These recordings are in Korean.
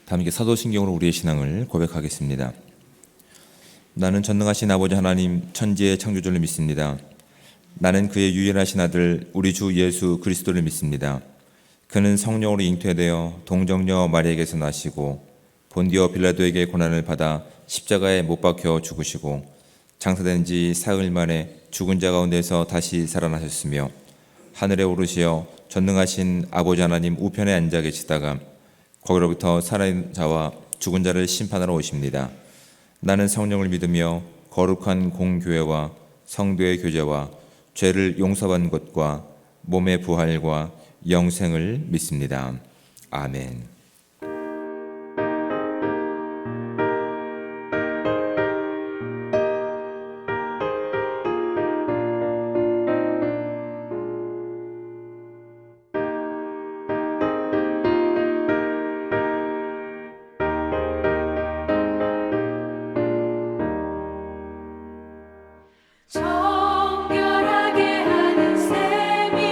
함께 사도신경으로 우리의 신앙을 고백하겠습니다. 나는 전능하신 아버지 하나님 천지의 창조주를 믿습니다. 나는 그의 유일하신 아들 우리 주 예수 그리스도를 믿습니다. 그는 성령으로 잉태되어 동정녀 마리아에게서 나시고 본디오 빌라도에게 고난을 받아 십자가에 못 박혀 죽으시고 장사된 지 사흘 만에 죽은 자 가운데서 다시 살아나셨으며 하늘에 오르시어 전능하신 아버지 하나님 우편에 앉아 계시다가 거기로부터 살아있는 자와 죽은 자를 심판하러 오십니다. 나는 성령을 믿으며 거룩한 공교회와 성도의 교제와 죄를 용서받는 것과 몸의 부활과 영생을 믿습니다. 아멘. 정결하게 하는 셈이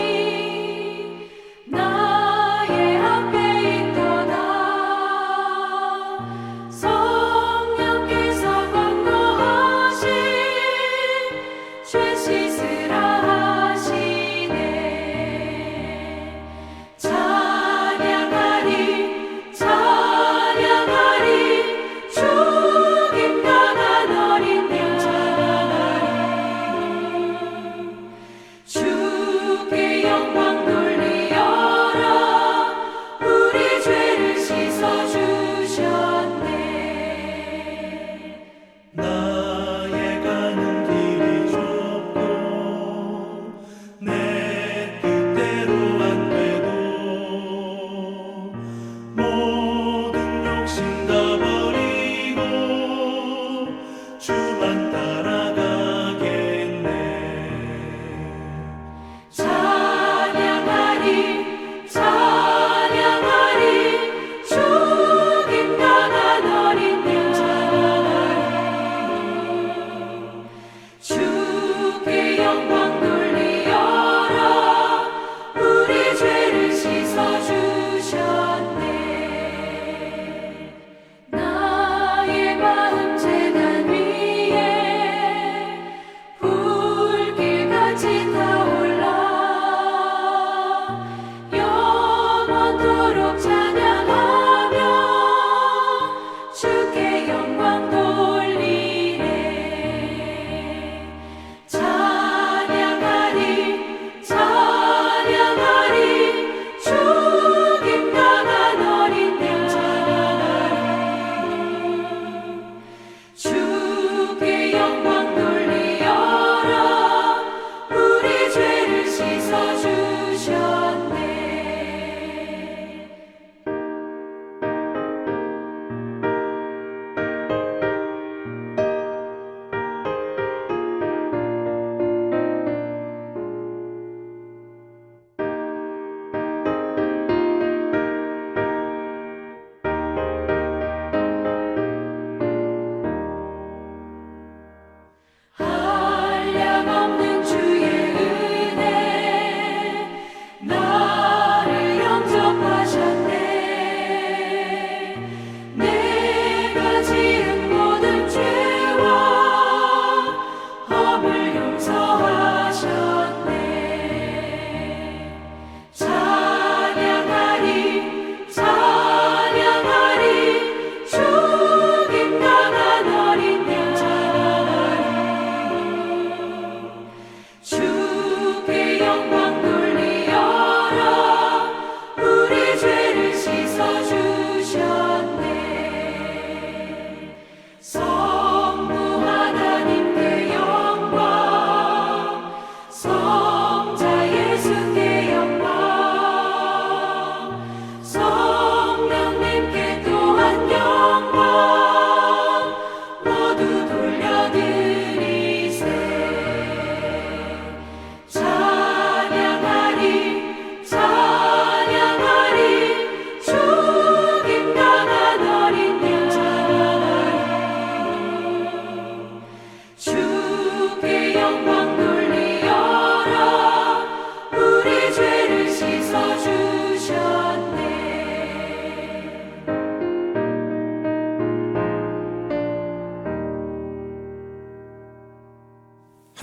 나의 앞에 있더라.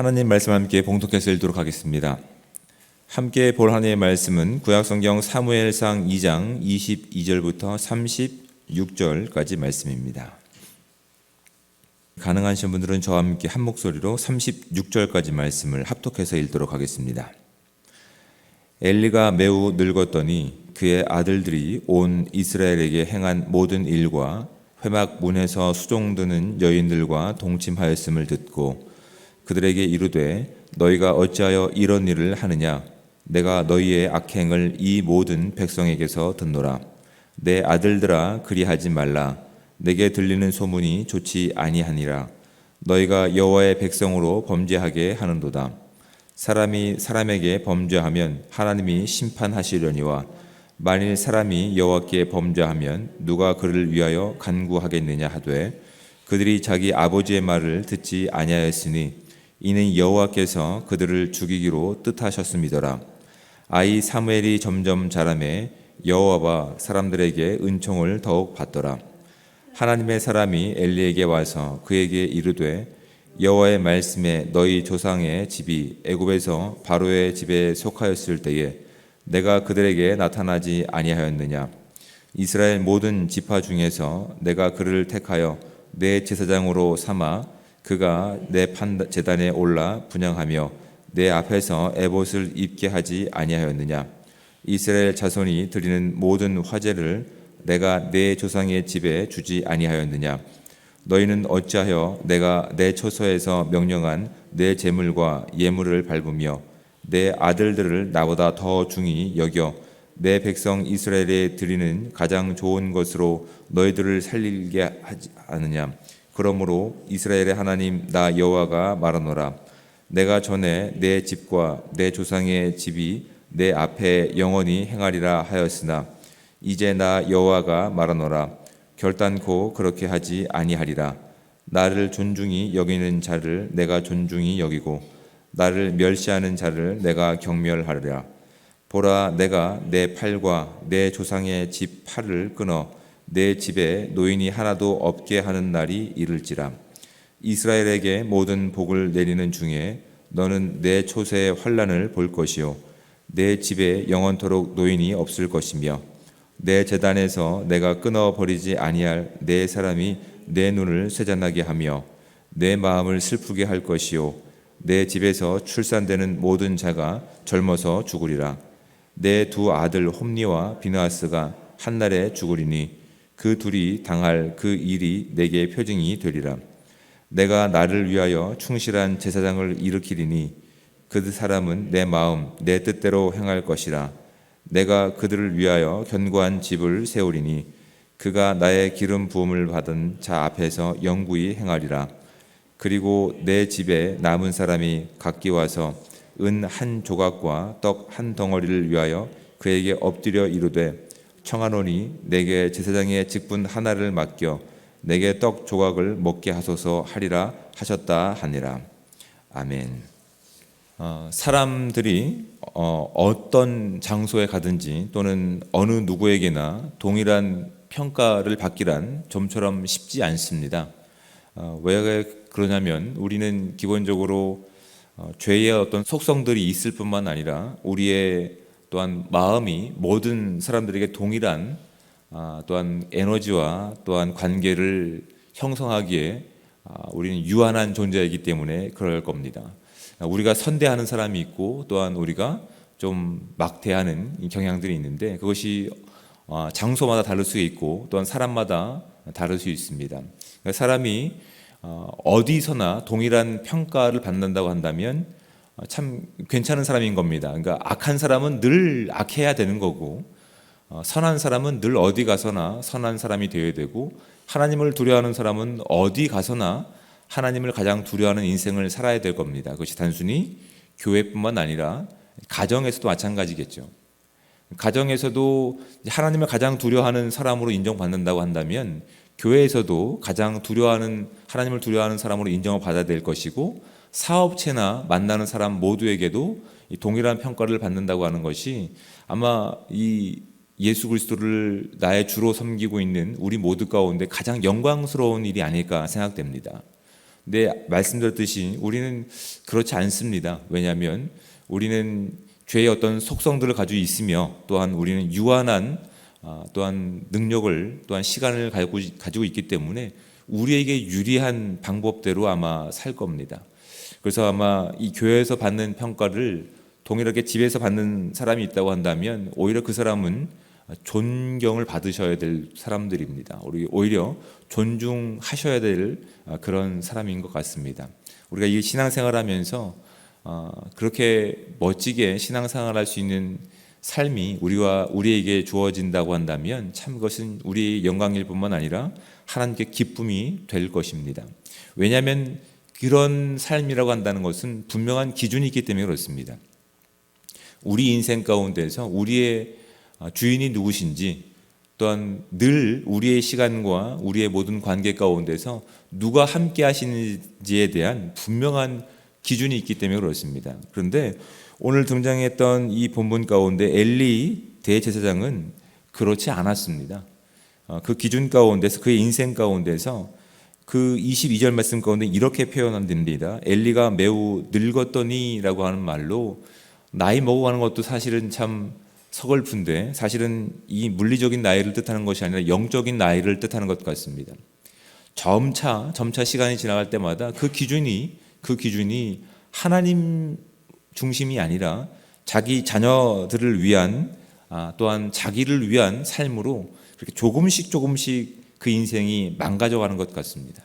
하나님 말씀 함께 봉독해서 읽도록 하겠습니다. 함께 볼 하나님의 말씀은 구약성경 사무엘상 2장 22절부터 36절까지 말씀입니다. 가능하신 분들은 저와 함께 한 목소리로 36절까지 말씀을 합독해서 읽도록 하겠습니다. 엘리가 매우 늙었더니 그의 아들들이 온 이스라엘에게 행한 모든 일과 회막 문에서 수종드는 여인들과 동침하였음을 듣고 그들에게 이르되 너희가 어찌하여 이런 일을 하느냐? 내가 너희의 악행을 이 모든 백성에게서 듣노라. 내 아들들아 그리하지 말라. 내게 들리는 소문이 좋지 아니하니라. 너희가 여호와의 백성으로 범죄하게 하는도다. 사람이 사람에게 범죄하면 하나님이 심판하시려니와 만일 사람이 여호와께 범죄하면 누가 그를 위하여 간구하겠느냐 하되 그들이 자기 아버지의 말을 듣지 아니하였으니 이는 여호와께서 그들을 죽이기로 뜻하셨음이더라. 아이 사무엘이 점점 자라매 여호와와 사람들에게 은총을 더욱 받더라. 하나님의 사람이 엘리에게 와서 그에게 이르되 여호와의 말씀에 너희 조상의 집이 애굽에서 바로의 집에 속하였을 때에 내가 그들에게 나타나지 아니하였느냐? 이스라엘 모든 지파 중에서 내가 그를 택하여 내 제사장으로 삼아 그가 내 제단에 올라 분향하며 내 앞에서 에봇을 입게 하지 아니하였느냐? 이스라엘 자손이 드리는 모든 화제를 내가 내 조상의 집에 주지 아니하였느냐? 너희는 어찌하여 내가 내 처소에서 명령한 내 제물과 예물을 밟으며 내 아들들을 나보다 더 중히 여겨 내 백성 이스라엘에 드리는 가장 좋은 것으로 너희들을 살리게 하지 않느냐? 그러므로 이스라엘의 하나님 나 여호와가 말하노라. 내가 전에 내 집과 내 조상의 집이 내 앞에 영원히 행하리라 하였으나 이제 나 여호와가 말하노라. 결단코 그렇게 하지 아니하리라. 나를 존중히 여기는 자를 내가 존중히 여기고 나를 멸시하는 자를 내가 경멸하리라. 보라, 내가 내 팔과 내 조상의 집 팔을 끊어 내 집에 노인이 하나도 없게 하는 날이 이를지라. 이스라엘에게 모든 복을 내리는 중에 너는 내 초세의 환난을 볼 것이요 내 집에 영원토록 노인이 없을 것이며 내 제단에서 내가 끊어버리지 아니할 내 사람이 내 눈을 쇠잔하게 하며 내 마음을 슬프게 할 것이요 내 집에서 출산되는 모든 자가 젊어서 죽으리라. 내 두 아들 홈니와 비느하스가 한날에 죽으리니 그 둘이 당할 그 일이 내게 표징이 되리라. 내가 나를 위하여 충실한 제사장을 일으키리니 그 사람은 내 마음 내 뜻대로 행할 것이라. 내가 그들을 위하여 견고한 집을 세우리니 그가 나의 기름 부음을 받은 자 앞에서 영구히 행하리라. 그리고 내 집에 남은 사람이 각기 와서 은 한 조각과 떡 한 덩어리를 위하여 그에게 엎드려 이르되 청하노니 내게 제사장의 직분 하나를 맡겨 내게 떡 조각을 먹게 하소서 하리라 하셨다 하니라. 아멘. 사람들이 어떤 장소에 가든지 또는 어느 누구에게나 동일한 평가를 받기란 좀처럼 쉽지 않습니다. 왜 그러냐면 우리는 기본적으로 죄의 어떤 속성들이 있을 뿐만 아니라 우리의 또한 마음이 모든 사람들에게 동일한 또한 에너지와 또한 관계를 형성하기에 우리는 유한한 존재이기 때문에 그럴 겁니다. 우리가 선대하는 사람이 있고 또한 우리가 좀 막대하는 경향들이 있는데 그것이 장소마다 다를 수 있고 또한 사람마다 다를 수 있습니다. 그러니까 사람이 어디서나 동일한 평가를 받는다고 한다면 참 괜찮은 사람인 겁니다. 그러니까 악한 사람은 늘 악해야 되는 거고 선한 사람은 늘 어디 가서나 선한 사람이 되어야 되고 하나님을 두려워하는 사람은 어디 가서나 하나님을 가장 두려워하는 인생을 살아야 될 겁니다. 그것이 단순히 교회뿐만 아니라 가정에서도 마찬가지겠죠. 가정에서도 하나님을 가장 두려워하는 사람으로 인정받는다고 한다면 교회에서도 가장 두려워하는 하나님을 두려워하는 사람으로 인정을 받아야 될 것이고 사업체나 만나는 사람 모두에게도 동일한 평가를 받는다고 하는 것이 아마 이 예수 그리스도를 나의 주로 섬기고 있는 우리 모두 가운데 가장 영광스러운 일이 아닐까 생각됩니다. 근데 말씀드렸듯이 우리는 그렇지 않습니다. 왜냐하면 우리는 죄의 어떤 속성들을 가지고 있으며, 또한 우리는 유한한 또한 능력을, 또한 시간을 가지고 있기 때문에 우리에게 유리한 방법대로 아마 살 겁니다. 그래서 아마 이 교회에서 받는 평가를 동일하게 집에서 받는 사람이 있다고 한다면 오히려 그 사람은 존경을 받으셔야 될 사람들입니다. 우리 오히려 존중하셔야 될 그런 사람인 것 같습니다. 우리가 이 신앙생활하면서 그렇게 멋지게 신앙생활할 수 있는 삶이 우리에게 주어진다고 한다면 참 그것은 우리의 영광일 뿐만 아니라 하나님께 기쁨이 될 것입니다. 왜냐하면 그런 삶이라고 한다는 것은 분명한 기준이 있기 때문에 그렇습니다. 우리 인생 가운데서 우리의 주인이 누구신지, 또한 늘 우리의 시간과 우리의 모든 관계 가운데서 누가 함께 하시는지에 대한 분명한 기준이 있기 때문에 그렇습니다. 그런데 오늘 등장했던 이 본문 가운데 엘리 대제사장은 그렇지 않았습니다. 그 기준 가운데서, 그의 인생 가운데서 그 22절 말씀 가운데 이렇게 표현됩니다. 엘리가 매우 늙었더니라고 하는 말로 나이 먹어가는 것도 사실은 참 서글픈데, 사실은 이 물리적인 나이를 뜻하는 것이 아니라 영적인 나이를 뜻하는 것 같습니다. 점차 시간이 지나갈 때마다 그 기준이 하나님 중심이 아니라 자기 자녀들을 위한, 또한 자기를 위한 삶으로 그렇게 조금씩 그 인생이 망가져가는 것 같습니다.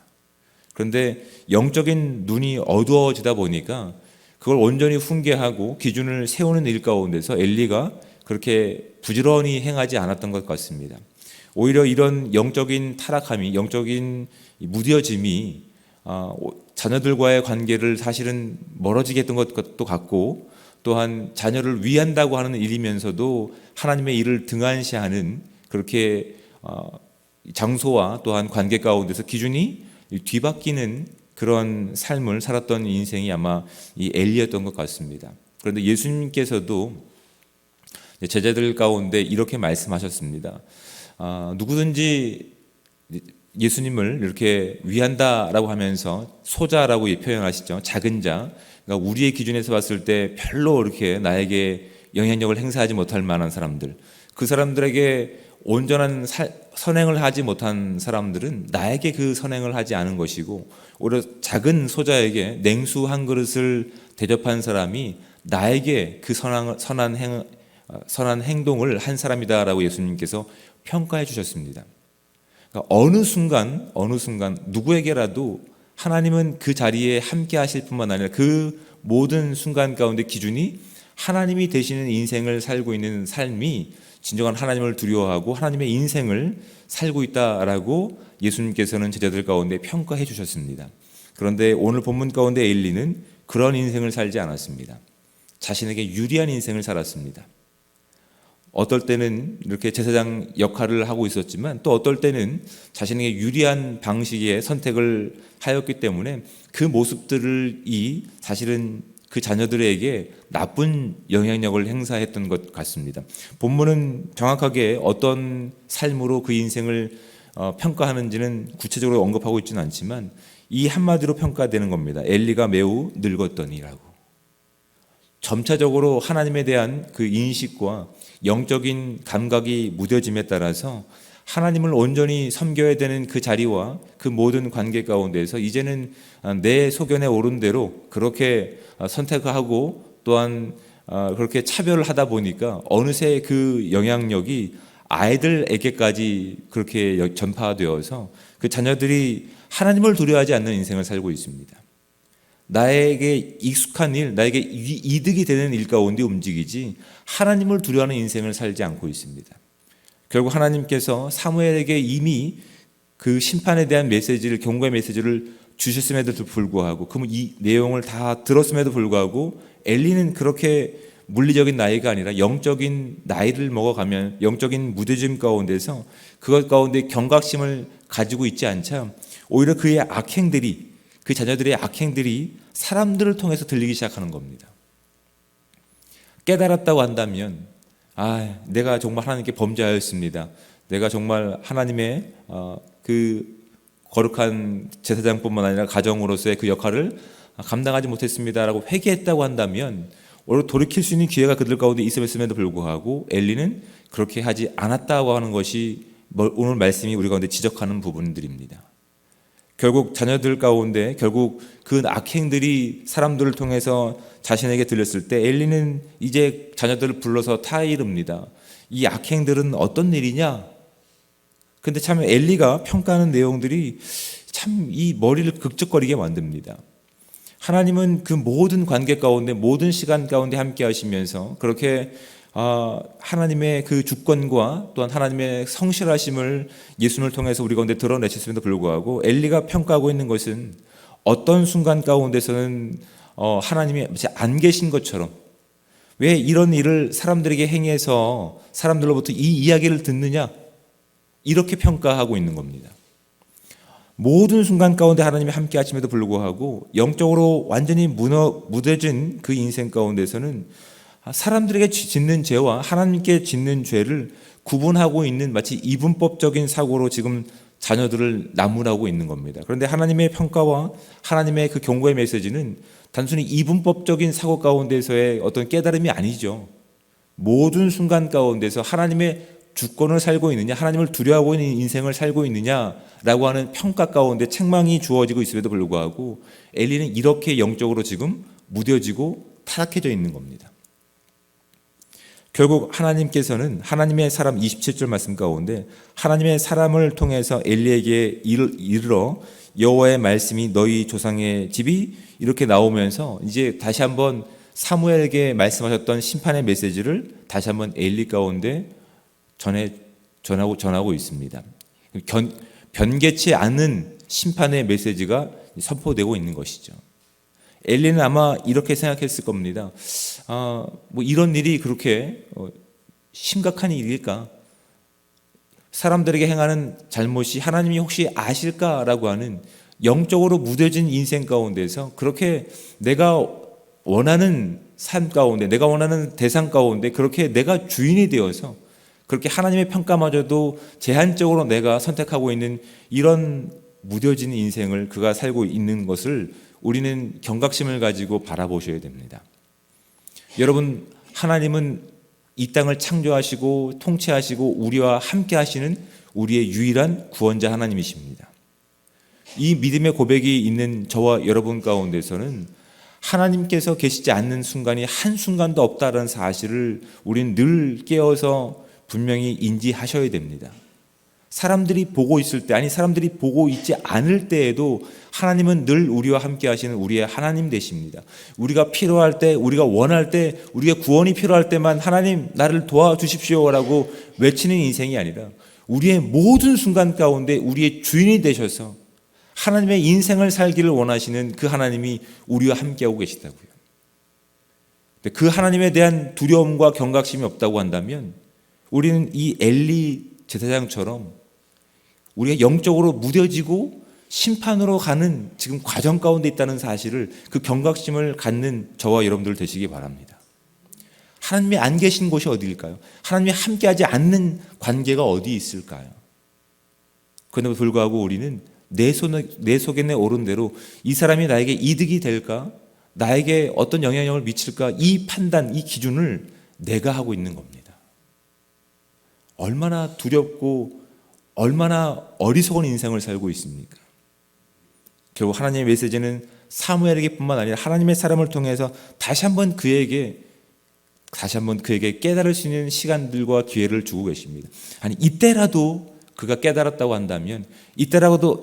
그런데 영적인 눈이 어두워지다 보니까 그걸 온전히 훈계하고 기준을 세우는 일 가운데서 엘리가 그렇게 부지런히 행하지 않았던 것 같습니다. 오히려 이런 영적인 타락함이, 영적인 무뎌짐이 자녀들과의 관계를 사실은 멀어지게 했던 것도 같고, 또한 자녀를 위한다고 하는 일이면서도 하나님의 일을 등한시하는 그렇게 장소와 또한 관계 가운데서 기준이 뒤바뀌는 그런 삶을 살았던 인생이 아마 이 엘리였던 것 같습니다. 그런데 예수님께서도 제자들 가운데 이렇게 말씀하셨습니다. 누구든지 예수님을 이렇게 위한다라고 하면서 소자라고 표현하시죠. 작은 자. 그러니까 우리의 기준에서 봤을 때 별로 이렇게 나에게 영향력을 행사하지 못할 만한 사람들, 그 사람들에게 온전한 선행을 하지 못한 사람들은 나에게 그 선행을 하지 않은 것이고, 오히려 작은 소자에게 냉수 한 그릇을 대접한 사람이 나에게 그 선한 행동을 한 사람이다라고 예수님께서 평가해 주셨습니다. 그러니까 어느 순간 누구에게라도 하나님은 그 자리에 함께 하실 뿐만 아니라 그 모든 순간 가운데 기준이 하나님이 되시는 인생을 살고 있는 삶이 진정한 하나님을 두려워하고 하나님의 인생을 살고 있다라고 예수님께서는 제자들 가운데 평가해 주셨습니다. 그런데 오늘 본문 가운데 엘리는 그런 인생을 살지 않았습니다. 자신에게 유리한 인생을 살았습니다. 어떨 때는 이렇게 제사장 역할을 하고 있었지만, 또 어떨 때는 자신에게 유리한 방식의 선택을 하였기 때문에 그 모습들이 사실은 그 자녀들에게 나쁜 영향력을 행사했던 것 같습니다. 본문은 정확하게 어떤 삶으로 그 인생을 평가하는지는 구체적으로 언급하고 있지는 않지만 이 한마디로 평가되는 겁니다. 엘리가 매우 늙었더니라고. 점차적으로 하나님에 대한 그 인식과 영적인 감각이 무뎌짐에 따라서 하나님을 온전히 섬겨야 되는 그 자리와 그 모든 관계 가운데서 이제는 내 소견에 오른 대로 그렇게 선택하고, 또한 그렇게 차별을 하다 보니까 어느새 그 영향력이 아이들에게까지 그렇게 전파되어서 그 자녀들이 하나님을 두려워하지 않는 인생을 살고 있습니다. 나에게 익숙한 일, 나에게 이득이 되는 일 가운데 움직이지 하나님을 두려워하는 인생을 살지 않고 있습니다. 결국 하나님께서 사무엘에게 이미 그 심판에 대한 메시지를, 경고의 메시지를 주셨음에도 불구하고, 그 이 내용을 다 들었음에도 불구하고 엘리는 그렇게 물리적인 나이가 아니라 영적인 나이를 먹어가면 영적인 무뎌짐 가운데서 그것 가운데 경각심을 가지고 있지 않자 오히려 그의 악행들이, 그 자녀들의 악행들이 사람들을 통해서 들리기 시작하는 겁니다. 깨달았다고 한다면 내가 정말 하나님께 범죄하였습니다. 내가 정말 하나님의 그 거룩한 제사장뿐만 아니라 가정으로서의 그 역할을 감당하지 못했습니다라고 회개했다고 한다면 오히려 돌이킬 수 있는 기회가 그들 가운데 있음에도 불구하고 엘리는 그렇게 하지 않았다고 하는 것이 오늘 말씀이 우리 가운데 지적하는 부분들입니다. 결국 자녀들 가운데 결국 그 악행들이 사람들을 통해서 자신에게 들렸을 때 엘리는 이제 자녀들을 불러서 타이릅니다. 이 악행들은 어떤 일이냐? 근데 참 엘리가 평가하는 내용들이 참 이 머리를 극적거리게 만듭니다. 하나님은 그 모든 관계 가운데 모든 시간 가운데 함께 하시면서 그렇게 하나님의 그 주권과 또한 하나님의 성실하심을 예수님을 통해서 우리 가운데 드러내셨음에도 불구하고 엘리가 평가하고 있는 것은 어떤 순간 가운데서는 하나님이 안 계신 것처럼 왜 이런 일을 사람들에게 행해서 사람들로부터 이 이야기를 듣느냐 이렇게 평가하고 있는 겁니다. 모든 순간 가운데 하나님이 함께 하심에도 불구하고 영적으로 완전히 무뎌진 그 인생 가운데서는 사람들에게 짓는 죄와 하나님께 짓는 죄를 구분하고 있는 마치 이분법적인 사고로 지금 자녀들을 나무라고 있는 겁니다. 그런데 하나님의 평가와 하나님의 그 경고의 메시지는 단순히 이분법적인 사고 가운데서의 어떤 깨달음이 아니죠. 모든 순간 가운데서 하나님의 주권을 살고 있느냐, 하나님을 두려워하고 있는 인생을 살고 있느냐라고 하는 평가 가운데 책망이 주어지고 있음에도 불구하고 엘리는 이렇게 영적으로 지금 무뎌지고 타락해져 있는 겁니다. 결국 하나님께서는 하나님의 사람 27절 말씀 가운데 하나님의 사람을 통해서 엘리에게 이르러 여호와의 말씀이 너희 조상의 집이 이렇게 나오면서 이제 다시 한번 사무엘에게 말씀하셨던 심판의 메시지를 다시 한번 엘리 가운데 전하고 있습니다. 변개치 않는 심판의 메시지가 선포되고 있는 것이죠. 엘리는 아마 이렇게 생각했을 겁니다. 뭐 이런 일이 그렇게 심각한 일일까? 사람들에게 행하는 잘못이 하나님이 혹시 아실까라고 하는 영적으로 무뎌진 인생 가운데서 그렇게 내가 원하는 삶 가운데, 내가 원하는 대상 가운데 그렇게 내가 주인이 되어서 그렇게 하나님의 평가마저도 제한적으로 내가 선택하고 있는 이런 무뎌진 인생을 그가 살고 있는 것을 우리는 경각심을 가지고 바라보셔야 됩니다. 여러분, 하나님은 이 땅을 창조하시고 통치하시고 우리와 함께 하시는 우리의 유일한 구원자 하나님이십니다. 이 믿음의 고백이 있는 저와 여러분 가운데서는 하나님께서 계시지 않는 순간이 한순간도 없다는 사실을 우리는 늘 깨어서 분명히 인지하셔야 됩니다. 사람들이 보고 있을 때, 아니 사람들이 보고 있지 않을 때에도 하나님은 늘 우리와 함께 하시는 우리의 하나님 되십니다. 우리가 필요할 때, 우리가 원할 때, 우리의 구원이 필요할 때만 하나님 나를 도와주십시오라고 외치는 인생이 아니라 우리의 모든 순간 가운데 우리의 주인이 되셔서 하나님의 인생을 살기를 원하시는 그 하나님이 우리와 함께하고 계시다고요. 그 하나님에 대한 두려움과 경각심이 없다고 한다면 우리는 이 엘리 제사장처럼 우리가 영적으로 무뎌지고 심판으로 가는 지금 과정 가운데 있다는 사실을 그 경각심을 갖는 저와 여러분들 되시기 바랍니다. 하나님이 안 계신 곳이 어디일까요? 하나님이 함께하지 않는 관계가 어디 있을까요? 그런데도 불구하고 우리는 내 속에 내 오른 대로 이 사람이 나에게 이득이 될까? 나에게 어떤 영향력을 미칠까? 이 판단, 이 기준을 내가 하고 있는 겁니다. 얼마나 두렵고 얼마나 어리석은 인생을 살고 있습니까? 결국 하나님의 메시지는 사무엘에게뿐만 아니라 하나님의 사람을 통해서 다시 한번 그에게 깨달을 수 있는 시간들과 기회를 주고 계십니다. 아니 이때라도 그가 깨달았다고 한다면, 이때라도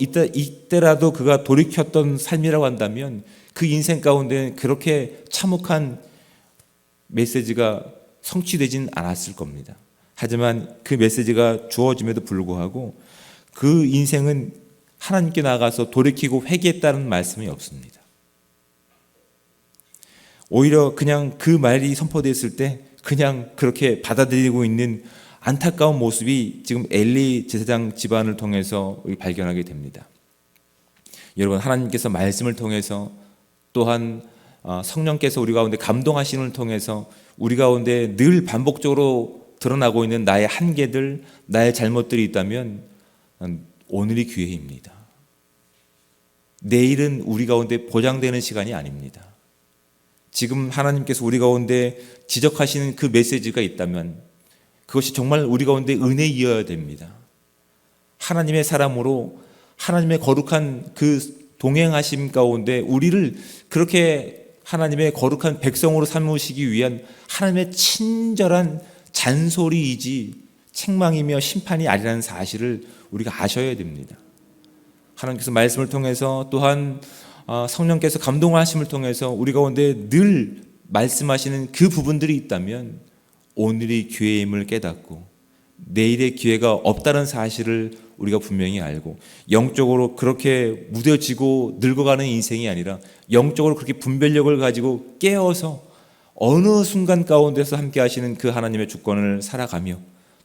그가 돌이켰던 삶이라고 한다면 그 인생 가운데 그렇게 참혹한 메시지가 성취되진 않았을 겁니다. 하지만 그 메시지가 주어짐에도 불구하고 그 인생은 하나님께 나가서 돌이키고 회개했다는 말씀이 없습니다. 오히려 그냥 그 말이 선포됐을 때 그냥 그렇게 받아들이고 있는 안타까운 모습이 지금 엘리 제사장 집안을 통해서 우리 발견하게 됩니다. 여러분, 하나님께서 말씀을 통해서 또한 성령께서 우리 가운데 감동하심을 통해서 우리 가운데 늘 반복적으로 드러나고 있는 나의 한계들, 나의 잘못들이 있다면 오늘이 기회입니다. 내일은 우리 가운데 보장되는 시간이 아닙니다. 지금 하나님께서 우리 가운데 지적하시는 그 메시지가 있다면 그것이 정말 우리 가운데 은혜이어야 됩니다. 하나님의 사람으로 하나님의 거룩한 그 동행하심 가운데 우리를 그렇게 하나님의 거룩한 백성으로 삼으시기 위한 하나님의 친절한 잔소리이지 책망이며 심판이 아니라는 사실을 우리가 아셔야 됩니다. 하나님께서 말씀을 통해서 또한 성령께서 감동하심을 통해서 우리 가운데 늘 말씀하시는 그 부분들이 있다면 오늘이 기회임을 깨닫고 내일의 기회가 없다는 사실을 우리가 분명히 알고 영적으로 그렇게 무뎌지고 늙어가는 인생이 아니라 영적으로 그렇게 분별력을 가지고 깨어서 어느 순간 가운데서 함께 하시는 그 하나님의 주권을 살아가며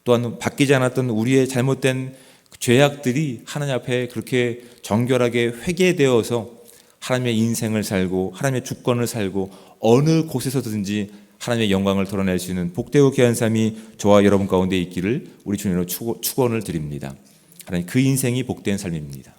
또한 바뀌지 않았던 우리의 잘못된 죄악들이 하나님 앞에 그렇게 정결하게 회개되어서 하나님의 인생을 살고 하나님의 주권을 살고 어느 곳에서든지 하나님의 영광을 드러낼 수 있는 복되고 귀한 삶이 저와 여러분 가운데 있기를 우리 주님으로 축원을 드립니다. 하나님, 그 인생이 복된 삶입니다.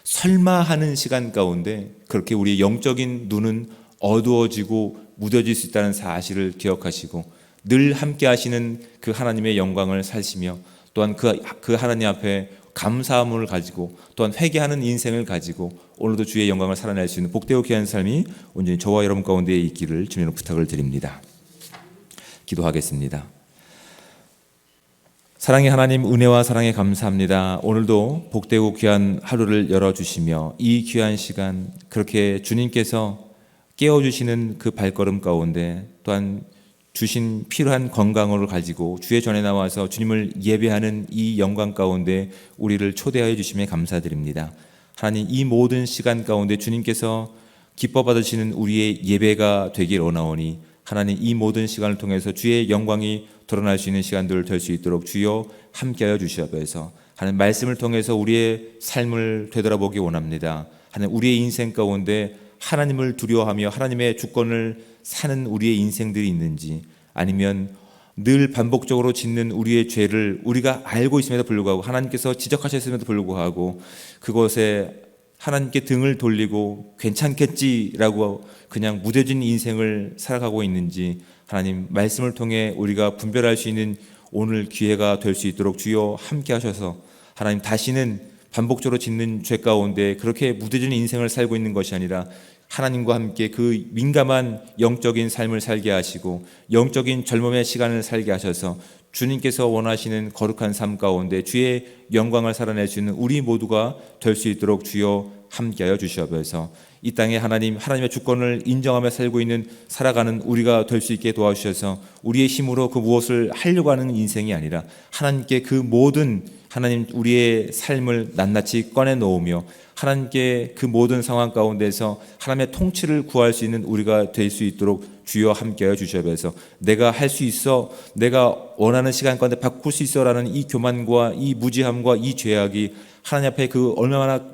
설마 하는 시간 가운데 그렇게 우리의 영적인 눈은 어두워지고 무뎌질 수 있다는 사실을 기억하시고 늘 함께 하시는 그 하나님의 영광을 살시며 또한 그 하나님 앞에 감사함을 가지고 또한 회개하는 인생을 가지고 오늘도 주의 영광을 살아낼 수 있는 복되고 귀한 삶이 온전히 저와 여러분 가운데 있기를 주님으로 부탁을 드립니다. 기도하겠습니다. 사랑의 하나님, 은혜와 사랑에 감사합니다. 오늘도 복되고 귀한 하루를 열어주시며 이 귀한 시간 그렇게 주님께서 깨워주시는 그 발걸음 가운데 또한 주신 필요한 건강을 가지고 주의 전에 나와서 주님을 예배하는 이 영광 가운데 우리를 초대하여 주심에 감사드립니다. 하나님, 이 모든 시간 가운데 주님께서 기뻐 받으시는 우리의 예배가 되길 원하오니 하나님, 이 모든 시간을 통해서 주의 영광이 드러날 수 있는 시간들 될 수 있도록 주여 함께하여 주시옵소서. 하나님, 말씀을 통해서 우리의 삶을 되돌아보기 원합니다. 하나님, 우리의 인생 가운데 하나님을 두려워하며 하나님의 주권을 사는 우리의 인생들이 있는지 아니면 늘 반복적으로 짓는 우리의 죄를 우리가 알고 있음에도 불구하고 하나님께서 지적하셨음에도 불구하고 그것에 하나님께 등을 돌리고 괜찮겠지라고 그냥 무뎌진 인생을 살아가고 있는지 하나님, 말씀을 통해 우리가 분별할 수 있는 오늘 기회가 될 수 있도록 주여 함께 하셔서 하나님, 다시는 반복적으로 짓는 죄 가운데 그렇게 무뎌진 인생을 살고 있는 것이 아니라 하나님과 함께 그 민감한 영적인 삶을 살게 하시고 영적인 젊음의 시간을 살게 하셔서 주님께서 원하시는 거룩한 삶 가운데 주의 영광을 살아낼 수 있는 우리 모두가 될 수 있도록 주여 함께하여 주시옵소서. 이 땅에 하나님의 주권을 인정하며 살고 있는 살아가는 우리가 될 수 있게 도와주셔서 우리의 힘으로 그 무엇을 하려고 하는 인생이 아니라 하나님께 그 모든 하나님 우리의 삶을 낱낱이 꺼내놓으며 하나님께 그 모든 상황 가운데서 하나님의 통치를 구할 수 있는 우리가 될 수 있도록 주여 함께하여 주시옵소서. 내가 할 수 있어, 내가 원하는 시간 가운데 바꿀 수 있어라는 이 교만과 이 무지함과 이 죄악이 하나님 앞에 그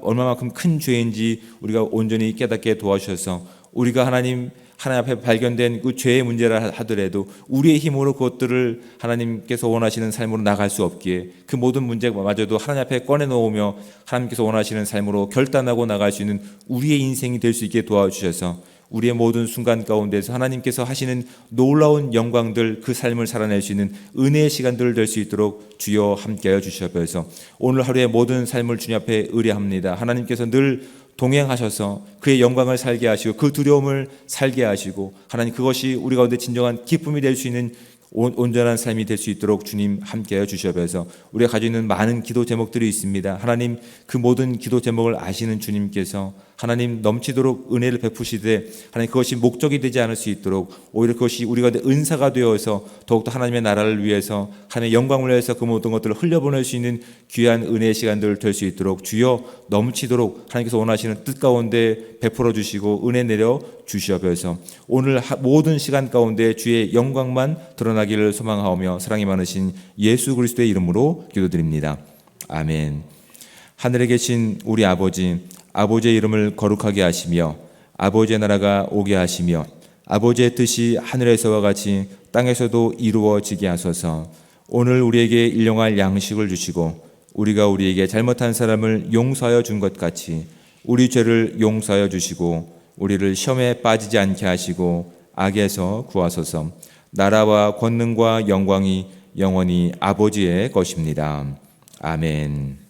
얼마만큼 큰 죄인지 우리가 온전히 깨닫게 도와주셔서 우리가 하나님 앞에 발견된 그 죄의 문제라 하더라도 우리의 힘으로 그것들을 하나님께서 원하시는 삶으로 나갈 수 없기에 그 모든 문제마저도 하나님 앞에 꺼내놓으며 하나님께서 원하시는 삶으로 결단하고 나갈 수 있는 우리의 인생이 될 수 있게 도와주셔서 우리의 모든 순간 가운데서 하나님께서 하시는 놀라운 영광들 그 삶을 살아낼 수 있는 은혜의 시간들 될 수 있도록 주여 함께하여 주시옵소서. 오늘 하루의 모든 삶을 주님 앞에 의뢰합니다. 하나님께서 늘 동행하셔서 그의 영광을 살게 하시고 그 두려움을 살게 하시고 하나님 그것이 우리 가운데 진정한 기쁨이 될 수 있는 온전한 삶이 될 수 있도록 주님 함께하여 주시옵소서. 우리가 가지고 있는 많은 기도 제목들이 있습니다. 하나님 그 모든 기도 제목을 아시는 주님께서 하나님 넘치도록 은혜를 베푸시되 하나님 그것이 목적이 되지 않을 수 있도록 오히려 그것이 우리 가운데 은사가 되어서 더욱더 하나님의 나라를 위해서 하나님의 영광을 위해서 그 모든 것들을 흘려보낼 수 있는 귀한 은혜의 시간들 될 수 있도록 주여 넘치도록 하나님께서 원하시는 뜻 가운데 베풀어 주시고 은혜 내려 주시옵소서. 오늘 모든 시간 가운데 주의 영광만 드러나기를 소망하오며 사랑이 많으신 예수 그리스도의 이름으로 기도드립니다. 아멘. 하늘에 계신 우리 아버지의 이름을 거룩하게 하시며 아버지의 나라가 오게 하시며 아버지의 뜻이 하늘에서와 같이 땅에서도 이루어지게 하소서. 오늘 우리에게 일용할 양식을 주시고 우리가 우리에게 잘못한 사람을 용서하여 준 것 같이 우리 죄를 용서하여 주시고 우리를 시험에 빠지지 않게 하시고 악에서 구하소서. 나라와 권능과 영광이 영원히 아버지의 것입니다. 아멘.